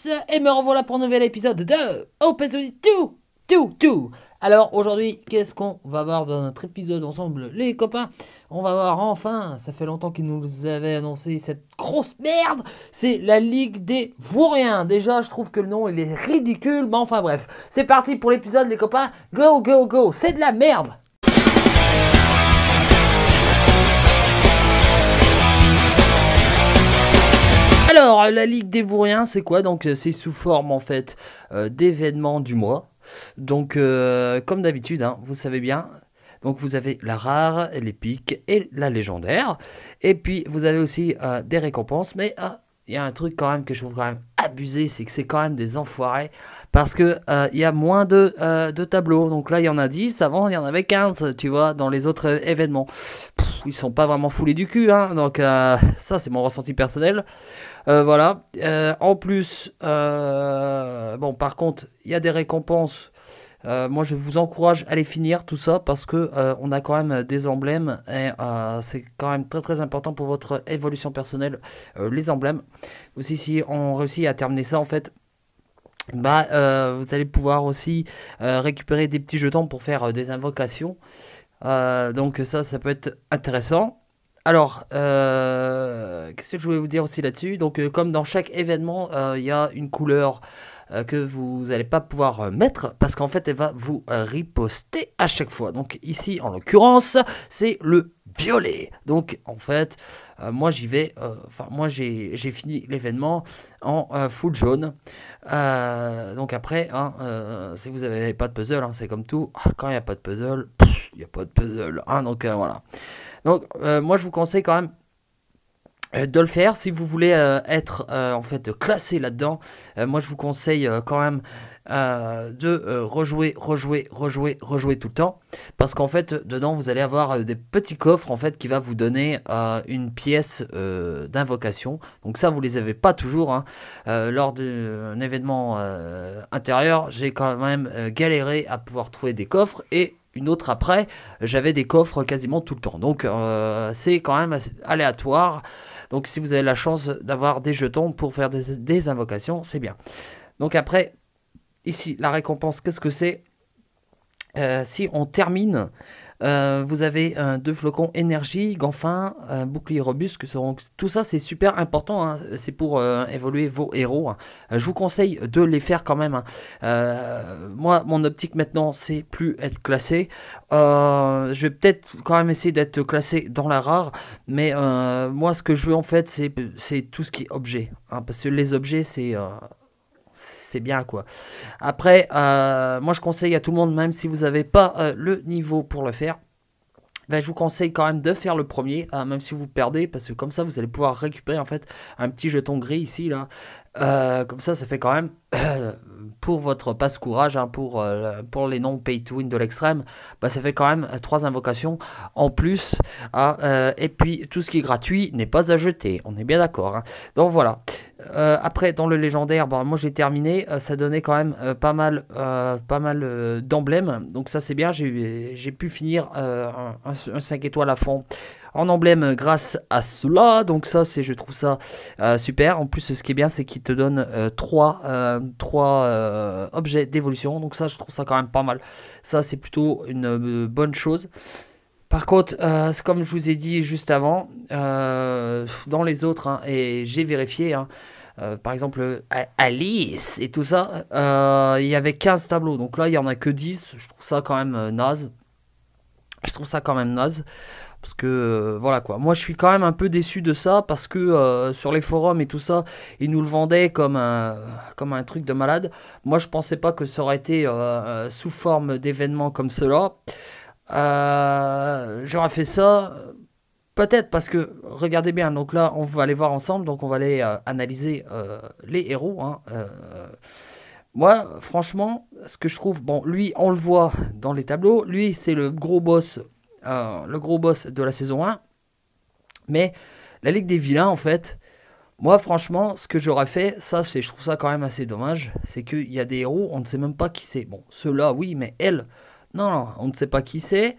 tous, et me revoilà pour un nouvel épisode de Opus 2. Alors aujourd'hui, qu'est-ce qu'on va voir dans notre épisode ensemble, les copains? On va voir enfin, ça fait longtemps qu'ils nous avaient annoncé cette grosse merde, c'est la Ligue des Vauriens. Déjà, je trouve que le nom il est ridicule, mais enfin bref. C'est parti pour l'épisode, les copains. Go, go, go, c'est de la merde. Alors, la Ligue des Vauriens, c'est quoi? Donc, c'est sous forme, en fait, d'événements du mois. Donc, comme d'habitude, hein, vous savez bien. Donc, vous avez la rare, l'épique et la légendaire. Et puis, vous avez aussi des récompenses. Mais il y a un truc quand même que je trouve quand même abusé, c'est que c'est quand même des enfoirés. Parce que il y a moins de tableaux. Donc là, il y en a 10. Avant, il y en avait 15, tu vois, dans les autres événements. Ils sont pas vraiment foulés du cul, hein. Donc, ça, c'est mon ressenti personnel. Voilà. En plus, bon, par contre, il y a des récompenses. Moi, je vous encourage à les finir, tout ça, parce que on a quand même des emblèmes et c'est quand même très très important pour votre évolution personnelle, les emblèmes. Aussi, si on réussit à terminer ça, en fait, bah, vous allez pouvoir aussi récupérer des petits jetons pour faire des invocations. Donc ça peut être intéressant. Alors, qu'est-ce que je voulais vous dire aussi là-dessus? Donc, comme dans chaque événement, il y a une couleur que vous n'allez pas pouvoir mettre parce qu'en fait, elle va vous riposter à chaque fois. Donc, ici, en l'occurrence, c'est le violet. Donc, en fait, moi, j'y vais. Enfin, moi, j'ai fini l'événement en full jaune. Donc, après, hein, si vous n'avez pas de puzzle, hein, c'est comme tout. Quand il n'y a pas de puzzle, il n'y a pas de puzzle. Hein, donc, voilà. Donc, moi, je vous conseille quand même de le faire si vous voulez être en fait classé là-dedans. Moi, je vous conseille quand même de rejouer tout le temps, parce qu'en fait, dedans, vous allez avoir des petits coffres en fait qui va vous donner une pièce d'invocation. Donc ça, vous les avez pas toujours. Hein. Lors d'un événement intérieur, j'ai quand même galéré à pouvoir trouver des coffres et une autre après, j'avais des coffres quasiment tout le temps. Donc c'est quand même assez aléatoire. Donc si vous avez la chance d'avoir des jetons pour faire des invocations, c'est bien. Donc après, ici, la récompense, qu'est-ce que c'est? Si on termine, vous avez 2 flocons énergie, gants fins, bouclier robuste. Tout ça, c'est super important. Hein. C'est pour évoluer vos héros. Hein. Je vous conseille de les faire quand même. Hein. Moi, mon optique maintenant, c'est plus être classé. Je vais peut-être quand même essayer d'être classé dans la rare. Mais moi, ce que je veux en fait, c'est tout ce qui est objet. Hein, parce que les objets, c'est bien quoi. Après, moi je conseille à tout le monde, même si vous n'avez pas le niveau pour le faire, ben, je vous conseille quand même de faire le premier, même si vous perdez, parce que comme ça vous allez pouvoir récupérer en fait un petit jeton gris ici là. Comme ça fait quand même pour votre passe courage, hein, pour les non pay to win de l'extrême, bah, ça fait quand même 3 invocations en plus. Hein, et puis tout ce qui est gratuit n'est pas à jeter, on est bien d'accord. Hein. Donc voilà. Après dans le légendaire, bon, moi j'ai terminé, ça donnait quand même pas mal d'emblèmes, donc ça c'est bien, j'ai pu finir un 5 étoiles à fond en emblème grâce à cela, donc ça c'est, je trouve ça super. En plus ce qui est bien c'est qu'il te donne 3 objets d'évolution, donc ça je trouve ça quand même pas mal, ça c'est plutôt une bonne chose. Par contre, c'est comme je vous ai dit juste avant, dans les autres, hein, et j'ai vérifié, hein, par exemple Alice et tout ça, il y avait 15 tableaux, donc là il y en a que 10, je trouve ça quand même naze. Je trouve ça quand même naze. Parce que voilà quoi. Moi je suis quand même un peu déçu de ça. Parce que sur les forums et tout ça, ils nous le vendaient comme un truc de malade. Moi je pensais pas que ça aurait été sous forme d'événements comme cela. J'aurais fait ça. Peut-être parce que, regardez bien, donc là on va aller voir ensemble. Donc on va aller analyser les héros. Hein, moi franchement, ce que je trouve, bon lui on le voit dans les tableaux. Lui c'est le gros boss de la saison 1. Mais la Ligue des Vilains, en fait, moi, franchement, ce que j'aurais fait, je trouve ça quand même assez dommage, c'est qu'il y a des héros, on ne sait même pas qui c'est. Bon, ceux-là, oui, mais elle, non, on ne sait pas qui c'est.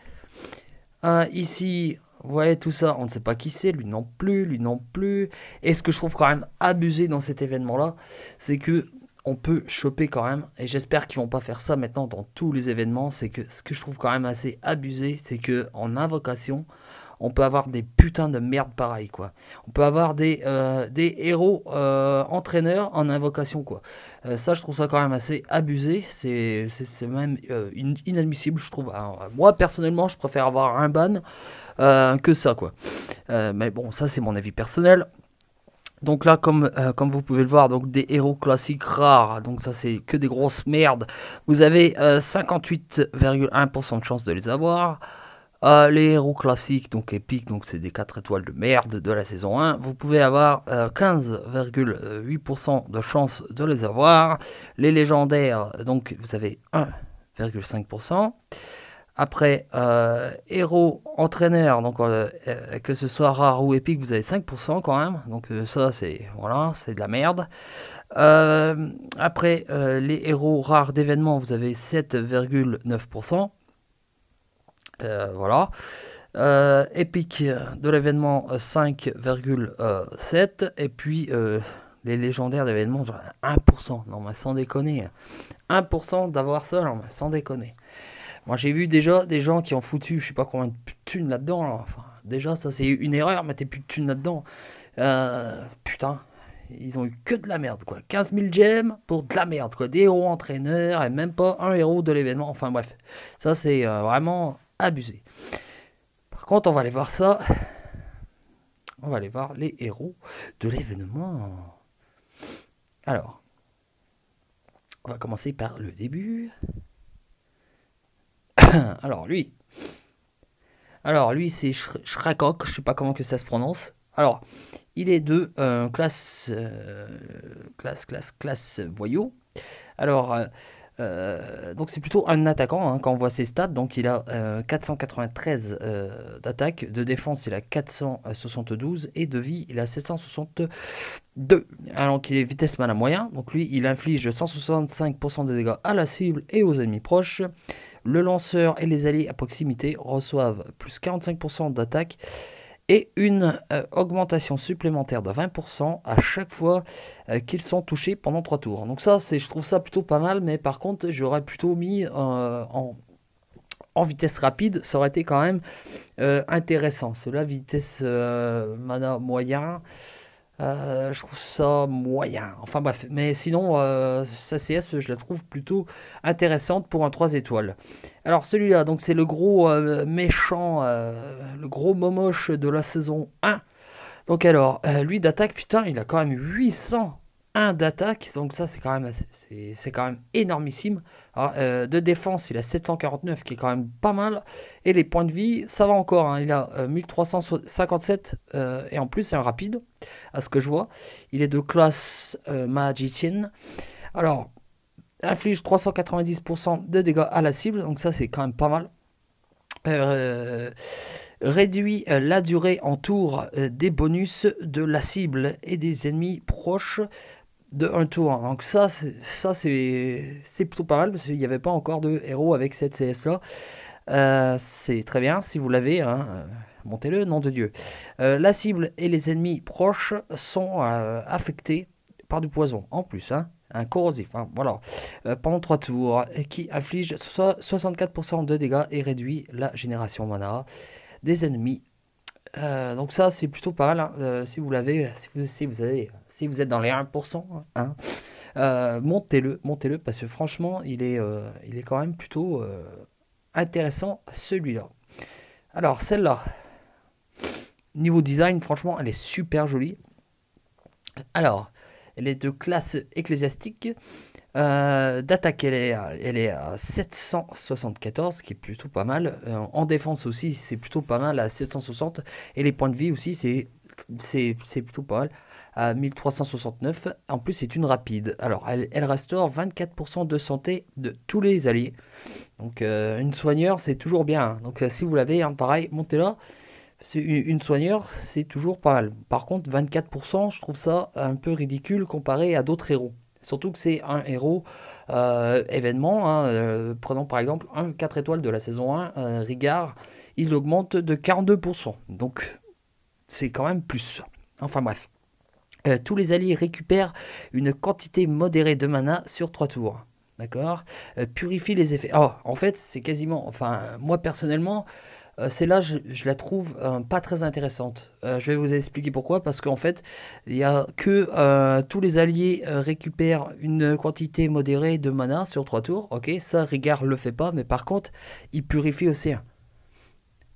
Ici, Ouais, tout ça, on ne sait pas qui c'est, lui non plus, lui non plus. Et ce que je trouve quand même abusé dans cet événement-là, c'est que on peut choper quand même, et j'espère qu'ils vont pas faire ça maintenant dans tous les événements, c'est que ce que je trouve quand même assez abusé, c'est que en invocation, on peut avoir des putains de merde pareilles, quoi. On peut avoir des héros entraîneurs en invocation, quoi. Ça, je trouve ça quand même assez abusé. C'est même inadmissible, je trouve. Alors, moi, personnellement, je préfère avoir un ban que ça, quoi. Mais bon, ça, c'est mon avis personnel. Donc là, comme vous pouvez le voir, donc des héros classiques rares, donc ça c'est que des grosses merdes. Vous avez 58,1% de chance de les avoir. Les héros classiques, donc épiques, donc c'est des 4 étoiles de merde de la saison 1. Vous pouvez avoir 15,8% de chance de les avoir. Les légendaires, donc vous avez 1,5%. Après, héros, entraîneur, donc que ce soit rare ou épique, vous avez 5% quand même. Donc ça, c'est voilà, c'est de la merde. Après, les héros rares d'événements, vous avez 7,9%. Voilà. Épique de l'événement 5,7. Et puis les légendaires d'événements, genre 1%. Non, mais sans déconner. 1% d'avoir ça, non, mais sans déconner. Moi, j'ai vu déjà des gens qui ont foutu, je sais pas combien de thunes là-dedans. Là. Enfin, déjà, ça, c'est une erreur, mettez plus de thunes là-dedans. Putain, ils ont eu que de la merde, quoi. 15 000 gemmes pour de la merde, quoi. Des héros entraîneurs et même pas un héros de l'événement. Enfin, bref, ça, c'est vraiment abusé. Par contre, on va aller voir ça. On va aller voir les héros de l'événement. Alors, on va commencer par le début. Alors, lui, c'est Shrakok, je sais pas comment que ça se prononce. Alors, il est de classe voyou. Alors, donc c'est plutôt un attaquant hein, quand on voit ses stats. Donc il a 493 d'attaque, de défense il a 472 et de vie il a 762. Alors qu'il est vitesse mana moyen. Donc lui il inflige 165% de dégâts à la cible et aux ennemis proches. Le lanceur et les alliés à proximité reçoivent plus 45% d'attaque et une augmentation supplémentaire de 20% à chaque fois qu'ils sont touchés pendant 3 tours. Donc ça, je trouve ça plutôt pas mal, mais par contre, j'aurais plutôt mis en vitesse rapide, ça aurait été quand même intéressant. Cela, vitesse mana moyen, je trouve ça moyen. Enfin bref, mais sinon, sa CS, je la trouve plutôt intéressante pour un 3 étoiles. Alors celui-là, donc c'est le gros méchant, le gros momoche de la saison 1. Donc alors, lui d'attaque, putain, il a quand même 801 d'attaque, donc ça c'est quand même c'est quand même énormissime. Alors, de défense, il a 749, qui est quand même pas mal. Et les points de vie, ça va encore, hein, il a 1357, et en plus c'est un rapide, à ce que je vois. Il est de classe Magician. Alors, inflige 390% de dégâts à la cible, donc ça c'est quand même pas mal. Réduit la durée en tour des bonus de la cible et des ennemis proches de un tour. Donc ça c'est plutôt pas mal parce qu'il n'y avait pas encore de héros avec cette CS là. C'est très bien si vous l'avez, hein, montez-le, nom de Dieu. La cible et les ennemis proches sont affectés par du poison en plus, hein. Un corrosif, hein, voilà, pendant 3 tours, qui inflige 64% de dégâts et réduit la génération mana des ennemis. Donc ça c'est plutôt pas mal, hein. Si vous l'avez, si vous êtes dans les 1%, hein, montez-le parce que franchement il est quand même plutôt intéressant celui-là. Alors celle-là, niveau design, franchement elle est super jolie. Alors, elle est de classe ecclésiastique. D'attaque, elle est à 774, qui est plutôt pas mal. En défense aussi, c'est plutôt pas mal à 760. Et les points de vie aussi, c'est plutôt pas mal à 1369. En plus, c'est une rapide. Alors, elle restaure 24% de santé de tous les alliés. Donc, une soigneur, c'est toujours bien, hein. Donc, si vous l'avez, hein, pareil, montez-la. Une soigneur, c'est toujours pas mal. Par contre, 24%, je trouve ça un peu ridicule comparé à d'autres héros. Surtout que c'est un héros événement, hein. Prenons par exemple un 4 étoiles de la saison 1, Rigard. il augmente de 42%. Donc c'est quand même plus. Enfin bref. Tous les alliés récupèrent une quantité modérée de mana sur 3 tours. D'accord. Purifie les effets. Oh, en fait, c'est quasiment. Enfin, moi personnellement, celle-là, je la trouve pas très intéressante. Je vais vous expliquer pourquoi. Parce qu'en fait, il y a que tous les alliés récupèrent une quantité modérée de mana sur 3 tours. Ok, ça, Rigard le fait pas. Mais par contre, il purifie aussi.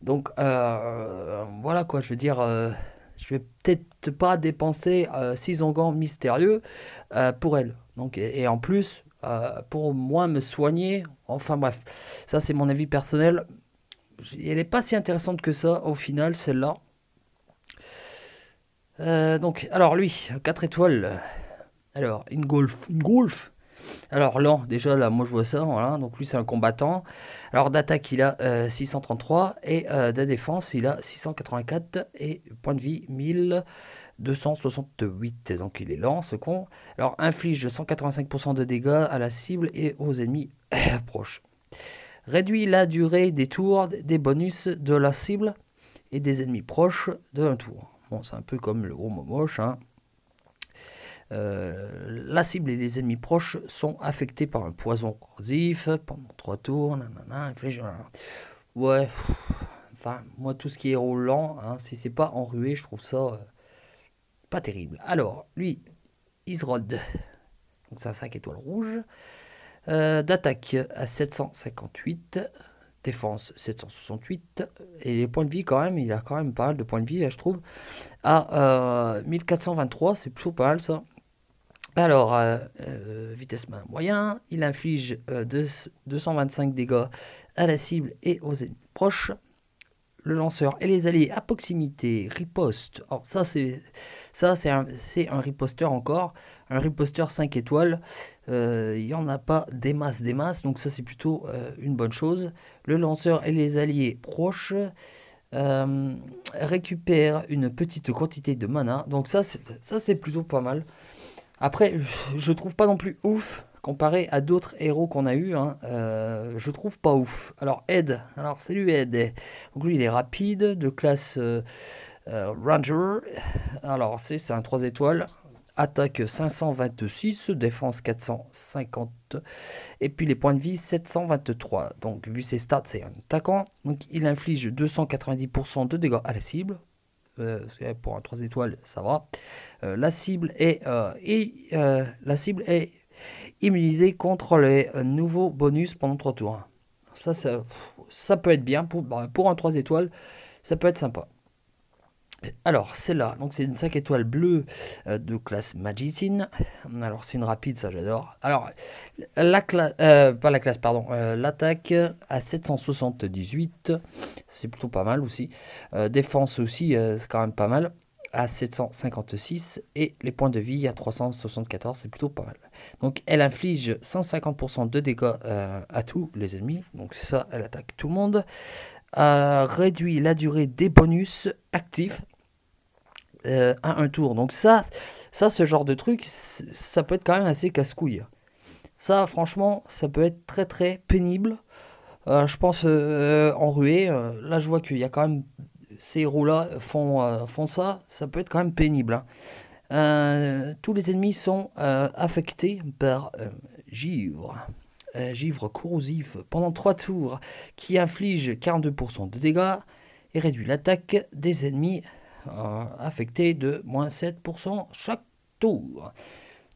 Donc, voilà quoi. Je veux dire. Je vais peut-être pas dépenser 6 onguents mystérieux pour elle. Donc, et en plus, pour moi me soigner, enfin bref, ça c'est mon avis personnel. Elle n'est pas si intéressante que ça au final, celle-là. Donc, alors lui, 4 étoiles. Alors, une golf. Alors lent, déjà là, moi je vois ça, voilà. Donc lui c'est un combattant. Alors d'attaque il a 633 et de défense il a 684 et point de vie 1268. Donc il est lent ce con. Alors inflige 185% de dégâts à la cible et aux ennemis proches. Réduit la durée des tours des bonus de la cible et des ennemis proches de un tour. Bon, c'est un peu comme le gros momoche, hein. La cible et les ennemis proches sont affectés par un poison corrosif pendant 3 tours. Nanana, ouais, enfin, moi, tout ce qui est roulant, hein, si c'est pas enrué, je trouve ça pas terrible. Alors, lui, Isrod, donc c'est un 5 étoiles rouges. D'attaque à 758, défense 768, et les points de vie, quand même, il a quand même pas mal de points de vie, là, je trouve. À 1423, c'est plutôt pas mal ça. Alors, vitesse main moyen, il inflige 225 dégâts à la cible et aux ennemis proches. Le lanceur et les alliés à proximité riposte. Alors ça c'est un riposteur encore, un riposteur 5 étoiles. Il n'y en a pas des masses, donc ça c'est plutôt une bonne chose. Le lanceur et les alliés proches récupèrent une petite quantité de mana, donc ça c'est plutôt pas mal. Après, je trouve pas non plus ouf comparé à d'autres héros qu'on a eu. Hein, je trouve pas ouf. Alors Ed, alors salut Ed. Donc lui il est rapide, de classe Ranger. Alors c'est un 3 étoiles. Attaque 526, défense 450. Et puis les points de vie 723. Donc vu ses stats, c'est un attaquant. Donc il inflige 290% de dégâts à la cible. Pour un 3 étoiles, ça va. La cible est immunisée contre les nouveaux bonus pendant 3 tours. Ça peut être bien pour un 3 étoiles, ça peut être sympa. Alors, celle-là, donc c'est une 5 étoiles bleue de classe Magician. Alors, c'est une rapide, ça j'adore. Alors, pas la classe, pardon. L'attaque à 778, c'est plutôt pas mal aussi. Défense aussi, c'est quand même pas mal. À 756 et les points de vie à 374, c'est plutôt pas mal. Donc, elle inflige 150% de dégâts à tous les ennemis. Donc, ça, elle attaque tout le monde. Réduit la durée des bonus actifs à un tour. Donc ça, ce genre de truc, ça peut être quand même assez casse-couille. Ça, franchement, ça peut être très très pénible. Je pense en ruée, là je vois qu'il y a quand même ces héros-là font ça. Ça peut être quand même pénible. Hein. Tous les ennemis sont affectés par givre. Givre corrosif pendant 3 tours qui inflige 42% de dégâts et réduit l'attaque des ennemis affectés de moins 7% chaque tour.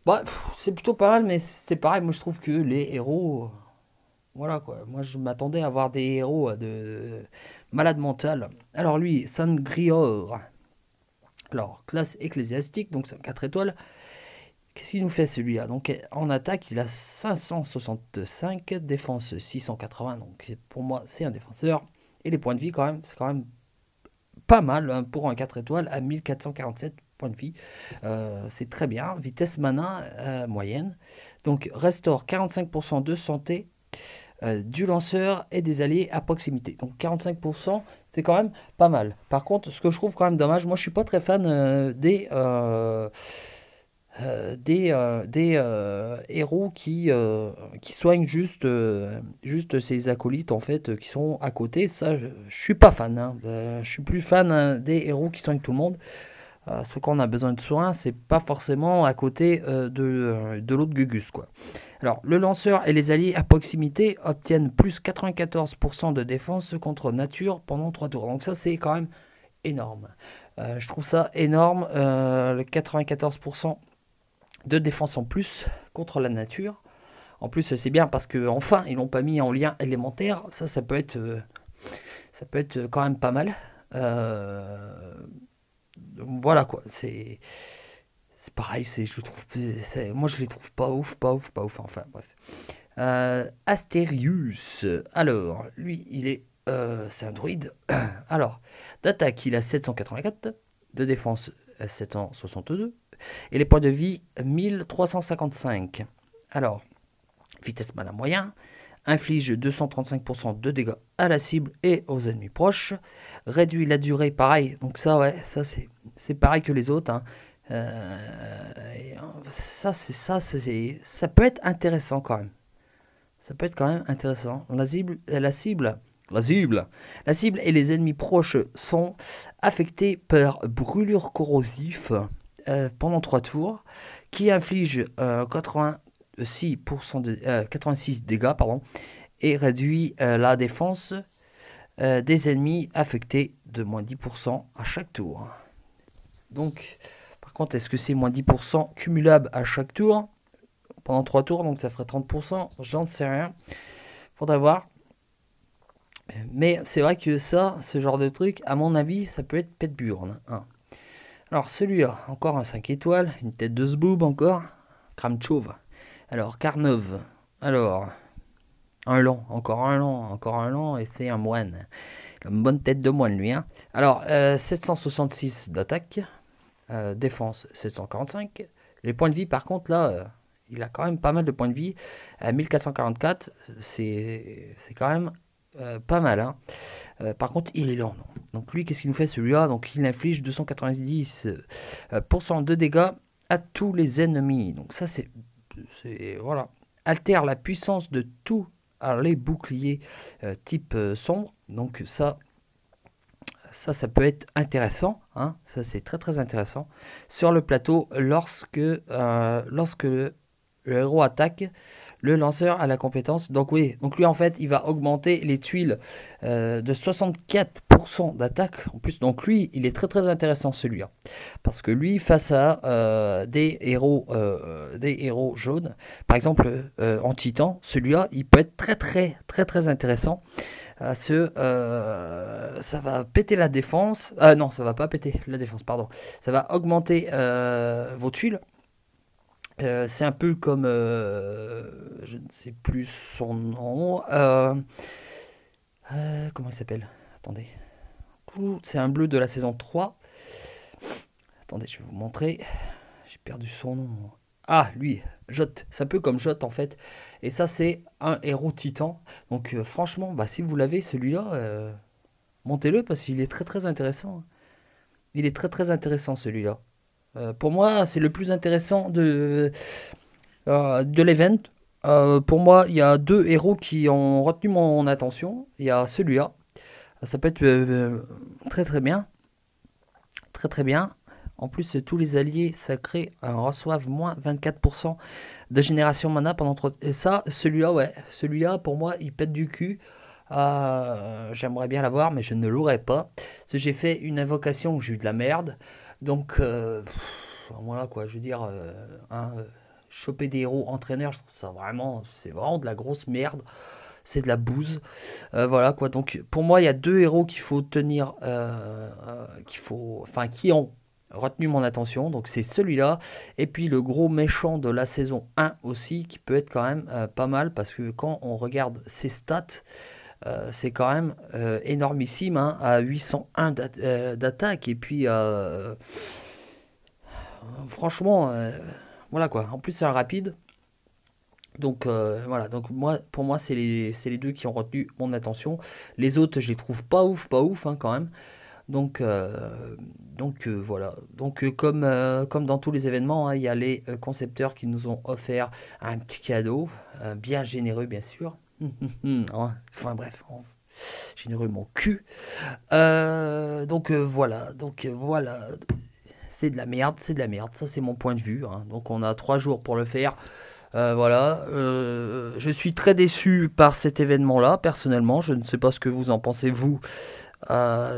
Bah, c'est plutôt pas mal, mais c'est pareil, moi je trouve que les héros, voilà quoi, moi je m'attendais à avoir des héros de malade mental. Alors lui, Sangrior, alors classe ecclésiastique, donc c'est un 4 étoiles. Qu'est-ce qu'il nous fait celui-là? Donc en attaque, il a 565, défense 680, donc pour moi c'est un défenseur. Et les points de vie quand même, c'est quand même pas mal hein, pour un 4 étoiles à 1447 points de vie. C'est très bien. Vitesse mana moyenne. Donc restaure 45% de santé du lanceur et des alliés à proximité. Donc 45%, c'est quand même pas mal. Par contre, ce que je trouve quand même dommage, moi je suis pas très fan des héros qui soignent juste ces acolytes en fait qui sont à côté. Ça, je suis pas fan, hein. Je suis plus fan des héros qui soignent tout le monde. Ceux qu'on a besoin de soins, c'est pas forcément à côté de l'autre Gugus, quoi. Alors, le lanceur et les alliés à proximité obtiennent plus 94% de défense contre nature pendant 3 tours. Donc ça, c'est quand même énorme. Je trouve ça énorme, le 94% de défense en plus contre la nature. En plus, c'est bien parce que enfin, ils l'ont pas mis en lien élémentaire. Ça peut être quand même pas mal. Euh, voilà quoi. C'est pareil. Je trouve, moi, je les trouve pas ouf, pas ouf, pas ouf. Enfin, bref. Astérius. Alors, lui, c'est un druide. Alors, d'attaque, il a 784. De défense, 762. Et les points de vie, 1355. Alors, vitesse mana moyen. Inflige 235% de dégâts à la cible et aux ennemis proches. Réduit la durée, pareil. Donc ça, ouais, c'est pareil que les autres, hein. Ça peut être intéressant quand même. Ça peut être quand même intéressant. La cible et les ennemis proches sont affectés par brûlure corrosive pendant 3 tours, qui inflige 86 dégâts, pardon, et réduit la défense des ennemis affectés de moins 10% à chaque tour. Donc, par contre, est-ce que c'est moins 10% cumulable à chaque tour pendant 3 tours, donc ça ferait 30%, j'en sais rien. Faudrait voir. Mais c'est vrai que ça, ce genre de truc, à mon avis, ça peut être pète burne, hein. Alors celui-là, encore un 5 étoiles, une tête de zboob encore, crame chauve. Alors Carnov, alors un long, encore un long, et c'est un moine. Une bonne tête de moine lui, hein. Alors 766 d'attaque, défense 745. Les points de vie par contre là, il a quand même pas mal de points de vie. 1444, c'est quand même pas mal, hein. Par contre, il est lent. Donc lui, qu'est-ce qu'il nous fait celui-là? Donc il inflige 290% de dégâts à tous les ennemis. Donc ça, voilà. Altère la puissance de tous les boucliers type sombre. Donc ça peut être intéressant, hein. Ça, c'est très très intéressant. Sur le plateau, lorsque le héros attaque, le lanceur a la compétence. Donc oui, donc lui en fait, il va augmenter les tuiles de 64% d'attaque. En plus, donc lui, il est très très intéressant celui-là. Parce que lui, face à des héros jaunes, par exemple en titan, celui-là, il peut être très très très très intéressant. Ça va péter la défense. Non, ça va pas péter la défense, pardon. Ça va augmenter vos tuiles. C'est un peu comme, je ne sais plus son nom. Comment il s'appelle? Attendez. C'est un bleu de la saison 3. Attendez, je vais vous montrer. J'ai perdu son nom. Ah, lui, Jot. C'est un peu comme Jot en fait. Et ça, c'est un héros titan. Donc franchement, bah, si vous l'avez, celui-là, montez-le parce qu'il est très très intéressant. Il est très très intéressant celui-là. Pour moi, c'est le plus intéressant de l'event. Pour moi, il y a 2 héros qui ont retenu mon attention. Il y a celui-là. Ça peut être très très bien. Très très bien. En plus, tous les alliés sacrés reçoivent moins 24% de génération mana pendant 3... Et ça, celui-là, ouais. Celui-là, pour moi, il pète du cul. J'aimerais bien l'avoir, mais je ne l'aurais pas. Parce que j'ai fait une invocation où j'ai eu de la merde. Donc, voilà quoi, je veux dire, choper des héros entraîneurs, je trouve ça vraiment, c'est vraiment de la grosse merde. C'est de la bouse. Voilà quoi, donc pour moi, il y a 2 héros qu'il faut tenir, qui ont retenu mon attention. Donc c'est celui-là. Et puis le gros méchant de la saison 1 aussi, qui peut être quand même pas mal, parce que quand on regarde ses stats, c'est quand même énormissime, hein, à 801 d'attaque. Et puis, franchement, voilà quoi. En plus, c'est un rapide. Donc voilà, donc pour moi, c'est les 2 qui ont retenu mon attention. Les autres, je les trouve pas ouf, hein, quand même. Donc, voilà. Donc comme dans tous les événements, hein, il y a les concepteurs qui nous ont offert un petit cadeau, bien généreux bien sûr. Ouais, enfin bref, généreux mon cul. Voilà. C'est de la merde, c'est de la merde. Ça c'est mon point de vue, hein. Donc on a 3 jours pour le faire. Voilà. Je suis très déçu par cet événement-là, personnellement. Je ne sais pas ce que vous en pensez, vous.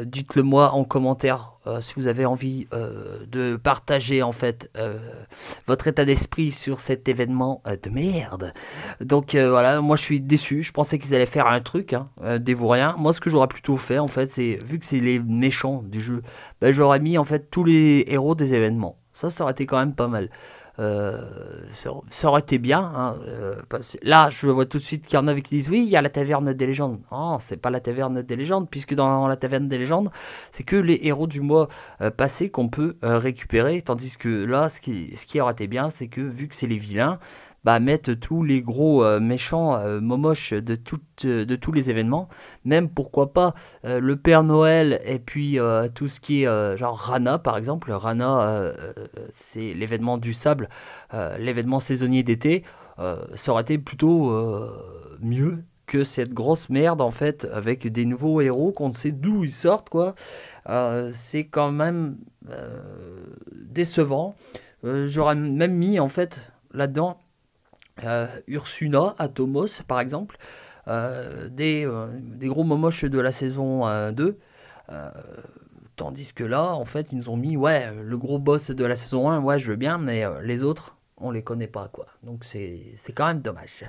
Dites-le moi en commentaire si vous avez envie de partager en fait votre état d'esprit sur cet événement de merde. Donc voilà, moi je suis déçu. Je pensais qu'ils allaient faire un truc, hein, des vauriens. Moi, ce que j'aurais plutôt fait en fait, c'est vu que c'est les méchants du jeu, ben, j'aurais mis en fait tous les héros des événements. Ça aurait été quand même pas mal. Ça aurait été bien, hein, là, je vois tout de suite qu'il y en a qui disent oui, il y a la taverne des légendes. Oh, c'est pas la taverne des légendes, puisque dans la taverne des légendes, c'est que les héros du mois passé qu'on peut récupérer. Tandis que là, ce qui aurait été bien, c'est que vu que c'est les vilains, bah, mettre tous les gros méchants momoches de tous les événements, même pourquoi pas le Père Noël et puis tout ce qui est genre Rana par exemple. Rana, c'est l'événement du sable, l'événement saisonnier d'été. Ça aurait été plutôt mieux que cette grosse merde en fait avec des nouveaux héros qu'on ne sait d'où ils sortent quoi. C'est quand même décevant. J'aurais même mis en fait là-dedans Ursuna, Atomos par exemple, des gros momoches de la saison 2. euh, Tandis que là, en fait, ils nous ont mis, ouais, le gros boss de la saison 1, ouais, je veux bien, mais les autres, on les connaît pas, quoi. Donc c'est quand même dommage.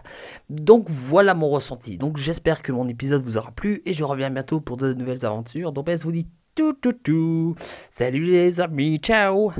Donc voilà mon ressenti. Donc j'espère que mon épisode vous aura plu et je reviens bientôt pour de nouvelles aventures. Donc je vous dis tout. Salut les amis, ciao.